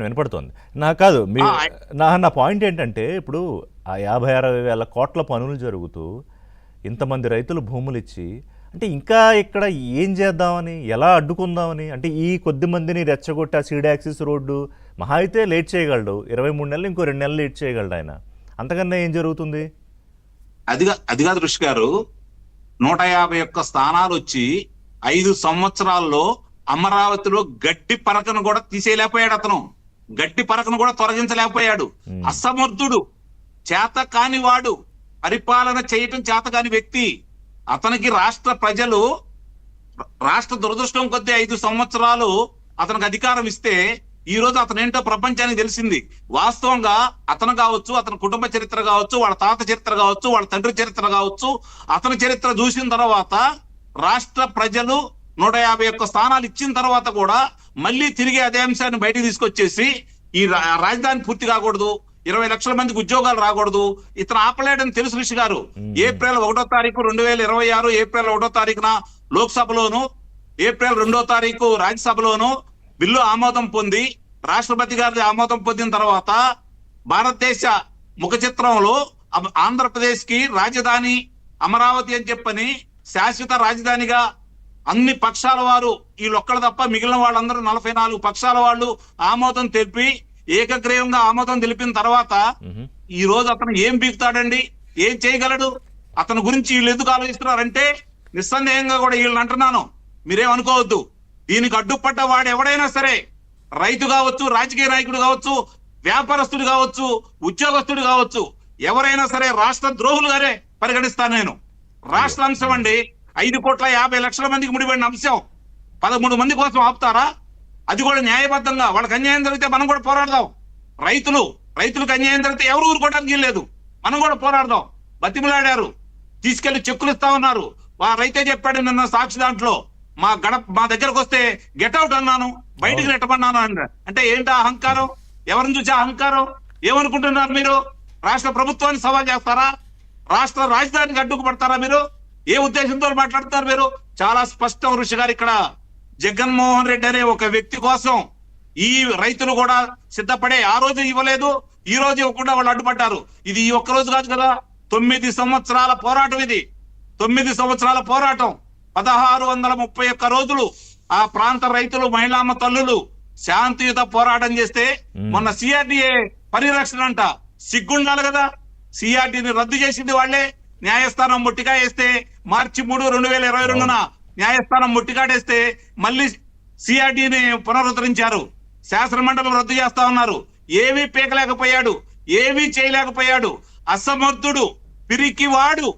వినపడుతోంది. నాకు కాదు మీ ఆ, నా పాయింట్ ఏంటంటే ఇప్పుడు ఆ 50-60 వేల కోట్ల పనులు జరుగుతూ ఇంతమంది రైతులు భూములు ఇచ్చి అంటే ఇంకా ఇక్కడ ఏం చేద్దామని ఎలా అడ్డుకుందామని అంటే ఈ కొద్ది మందిని రెచ్చగొట్టి ఆ సీడ్ యాక్సిస్ రోడ్డు మహా అయితే లేట్ చేయగలడు 23 నెలలు ఇంకో 2 నెలలు లేట్ చేయగలడు ఆయన అంతకన్నా ఏం జరుగుతుంది అది కాదు ఋషి గారు. 151 స్థానాలు వచ్చి 5 సంవత్సరాల్లో అమరావతిలో గడ్డి పరకను కూడా తీసేయలేకపోయాడు అతను. గడ్డి పరకను కూడా తొలగించలేకపోయాడు. అసమర్థుడు, చేత కానివాడు, పరిపాలన చేయటం చేత కాని వ్యక్తి. అతనికి రాష్ట్ర ప్రజలు రాష్ట్ర దురదృష్టం కొద్దీ 5 సంవత్సరాలు అతనికి అధికారం ఇస్తే ఈ రోజు అతను ఏంటో ప్రపంచానికి తెలిసింది. వాస్తవంగా అతను కావచ్చు, అతని కుటుంబ చరిత్ర కావచ్చు, వాళ్ళ తాత చరిత్ర కావచ్చు, వాళ్ళ తండ్రి చరిత్ర కావచ్చు, అతని చరిత్ర చూసిన తర్వాత రాష్ట్ర ప్రజలు 151 స్థానాలు ఇచ్చిన తర్వాత కూడా మళ్ళీ తిరిగి అదే అంశాన్ని బయటికి తీసుకొచ్చేసి ఈ రాజధాని పూర్తి కాకూడదు, 20 లక్షల మందికి ఉద్యోగాలు రాకూడదు, ఇతను ఆపలేడని తెలుసు ఋషి గారు. ఏప్రిల్ 1వ తారీఖు 2026 ఏప్రిల్ 1వ తారీఖున లోక్సభలోను, ఏప్రిల్ 2వ తారీఖు రాజ్యసభలోను బిల్లు ఆమోదం పొంది రాష్ట్రపతి గారి ఆమోదం పొందిన తర్వాత భారతదేశ ముఖ చిత్రంలో ఆంధ్రప్రదేశ్ కి రాజధాని అమరావతి అని చెప్పని శాశ్వత రాజధానిగా అన్ని పక్షాల వారు వీళ్ళొక్కడు తప్ప మిగిలిన వాళ్ళందరూ 44 పక్షాల వాళ్ళు ఆమోదం తెలిపి ఏకగ్రీవంగా ఆమోదం తెలిపిన తర్వాత ఈ రోజు అతను ఏం బీగుతాడండి, ఏం చేయగలడు? అతని గురించి వీళ్ళు ఎందుకు ఆలోచిస్తున్నారంటే నిస్సందేహంగా కూడా వీళ్ళని అంటున్నాను, మీరేమనుకోవద్దు. దీనికి అడ్డుపడ్డ వాడు ఎవడైనా సరే, రైతు కావచ్చు, రాజకీయ నాయకుడు కావచ్చు, వ్యాపారస్తుడు కావచ్చు, ఉద్యోగస్తుడు కావచ్చు, ఎవరైనా సరే రాష్ట్ర ద్రోహులుగానే పరిగణిస్తాను నేను. రాష్ట్ర అంశం అండి, 5,50,00,000 మందికి ముడిపడిన అంశం 13 మంది కోసం ఆపుతారా? అది కూడా న్యాయబద్ధంగా. వాళ్ళకి అన్యాయం జరిగితే మనం కూడా పోరాడదాం. రైతులకు అన్యాయం జరిగితే ఎవరు ఊరుకోవడానికి లేదు, మనం కూడా పోరాడదాం. బతిమలాడారు, తీసుకెళ్లి చెక్కులు ఇస్తా ఉన్నారు. రైతే చెప్పాడు నిన్న సాక్షి దాంట్లో, మా దగ్గరకు వస్తే గెట్అవుట్ అన్నాను, బయటికి నెట్టమన్నాను అంటే ఏంటి అహంకారం? ఎవరిని చూసే అహంకారం? ఏమనుకుంటున్నారు మీరు? రాష్ట్ర ప్రభుత్వాన్ని సవాల్ చేస్తారా? రాష్ట్ర రాజధానికి అడ్డుకు పడతారా మీరు? ఏ ఉద్దేశంతో మాట్లాడుతున్నారు మీరు? చాలా స్పష్టం ఋషి గారు. ఇక్కడ జగన్మోహన్ రెడ్డి అనే ఒక వ్యక్తి కోసం ఈ రైతులు కూడా సిద్ధపడే, ఆ రోజు ఇవ్వలేదు, ఈ రోజు ఇవ్వకుండా వాళ్ళు అడ్డుపడ్డారు. ఇది ఈ ఒక్క రోజు కాదు కదా, 9 సంవత్సరాల పోరాటం ఇది. 9 సంవత్సరాల పోరాటం, 1631 రోజులు ఆ ప్రాంత రైతులు, మహిళామ తల్లులు శాంతియుత పోరాటం చేస్తే మొన్న సిఆర్డిఏ పరిరక్షణ అంట, సిగ్గుండాలి కదా. సిఆర్డిని రద్దు చేసింది వాళ్లే. న్యాయస్థానం ముట్టిగా వేస్తే మార్చి 3, 2022 న్యాయస్థానం ముట్టికాడేస్తే మళ్ళీ సిఆర్డిని పునరుద్ధరించారు. శాసనమండలి రద్దు చేస్తా ఉన్నారు. ఏమీ పీకలేకపోయాడు, ఏమీ చేయలేకపోయాడు. అసమర్థుడు, పిరికివాడు.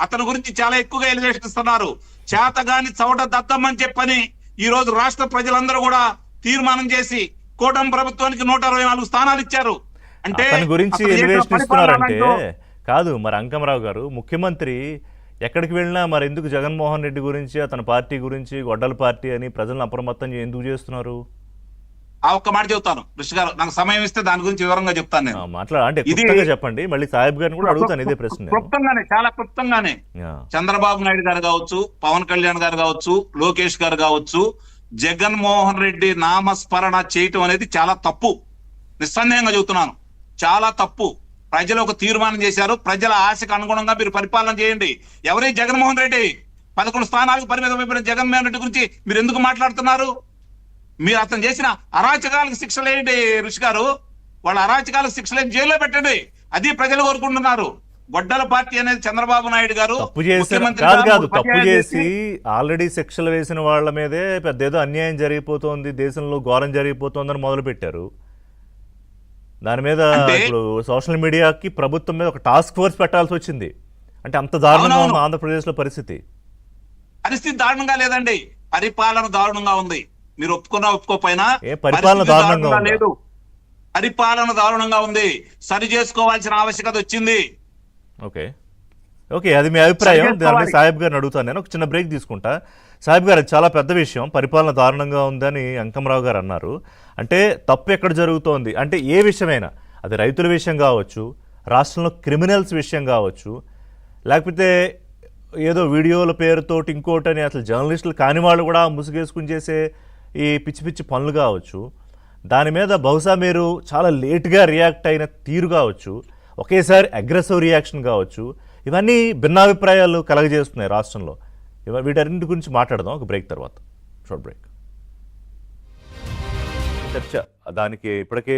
అతని గురించి చాలా ఎక్కువగా ఎలివేషన్ ఇస్తున్నారు. చేతగాని చవట దత్తమని చెప్పని ఈ రోజు రాష్ట్ర ప్రజలందరూ కూడా తీర్మానం చేసి కూటమి ప్రభుత్వానికి 124 స్థానాలు ఇచ్చారు. అంటే గురించి ఎలివేషన్ ఇస్తున్నారంటే కాదు. మరి అంకమరావు గారు ముఖ్యమంత్రి ఎక్కడికి వెళ్ళినా మరి ఎందుకు జగన్మోహన్ రెడ్డి గురించి, అతని పార్టీ గురించి గొడ్డల పార్టీ అని ప్రజలను అప్రమత్తం ఎందుకు చేస్తున్నారు? ఆ ఒక్క మాట చెప్తాను ఋషి గారు, నాకు సమయం ఇస్తే దాని గురించి వివరంగా చెప్తాను నేను. అంటే క్లుప్తంగా చెప్పండి. మళ్ళీ సాహెబ్ గారిని కూడా అడుగుతాను ఇదే ప్రశ్న. క్లుప్తంగానే, చాలా క్లుప్తంగానే. చంద్రబాబు నాయుడు గారు కావచ్చు, పవన్ కళ్యాణ్ గారు కావచ్చు, లోకేష్ గారు కావచ్చు, జగన్మోహన్ రెడ్డి నామస్మరణ చేయటం అనేది చాలా తప్పు. నిస్సందేహంగా చెబుతున్నాను, చాలా తప్పు. ప్రజలు ఒక తీర్మానం చేశారు, ప్రజల ఆశకు అనుగుణంగా మీరు పరిపాలన చేయండి. ఎవరి జగన్మోహన్ రెడ్డి 11 స్థానాలకు పరిమితమైపోయిన జగన్మోహన్ రెడ్డి గురించి మీరు ఎందుకు మాట్లాడుతున్నారు? మీరు అతను చేసిన అరాచకాలకు శిక్షలు ఏంటి ఋషి గారు? వాళ్ళ అరాచకాలకు శిక్షలు జైల్లో పెట్టండి. అది ప్రజలు కోరుకుంటున్నారు. గొడ్డల పార్టీ అనేది చంద్రబాబు నాయుడు గారు తప్పు చేసి ఆల్రెడీ శిక్షలు వేసిన వాళ్ళ మీదే పెద్ద ఏదో అన్యాయం జరిగిపోతోంది, దేశంలో ఘోరం జరిగిపోతోందని మొదలు పెట్టారు. దాని మీద ఇప్పుడు సోషల్ మీడియాకి ప్రభుత్వం మీద ఒక టాస్క్ ఫోర్స్ పెట్టాల్సి వచ్చింది. అంటే అంత దారుణంగా ఉంది ఆంధ్రప్రదేశ్ లో పరిస్థితి. దారుణంగా లేదండి, పరిపాలన దారుణంగా ఉంది. మీరు ఒప్పుకోకపోయినా పరిపాలన దారుణంగా లేదు, పరిపాలన దారుణంగా ఉంది. సరి చేసుకోవాల్సిన ఆవశ్యకత వచ్చింది. ఓకే, అది మీ అభిప్రాయం. దాన్ని సాహెబ్ గారిని అడుగుతాను నేను. ఒక చిన్న బ్రేక్ తీసుకుంటా. సాహెబ్ గారు, చాలా పెద్ద విషయం, పరిపాలన దారుణంగా ఉందని అంకమరావు గారు అన్నారు. అంటే తప్పు ఎక్కడ జరుగుతోంది అంటే ఏ విషయమైనా, అది రైతుల విషయం కావచ్చు, రాష్ట్రంలో క్రిమినల్స్ విషయం కావచ్చు, లేకపోతే ఏదో వీడియోల పేరుతోటి ఇంకోటని అసలు జర్నలిస్టులు కాని వాళ్ళు కూడా ముసుగేసుకుని చేసే ఈ పిచ్చి పిచ్చి పనులు కావచ్చు, దాని మీద బహుశా మీరు చాలా లేట్గా రియాక్ట్ అయిన తీరు కావచ్చు, ఒకేసారి అగ్రెసివ్ రియాక్షన్ కావచ్చు, ఇవన్నీ భిన్నాభిప్రాయాలు కలగజేస్తున్నాయి రాష్ట్రంలో. వీటన్నింటి గురించి మాట్లాడదాం ఒక బ్రేక్ తర్వాత. Short break. చర్చ దానికి ఇప్పటికే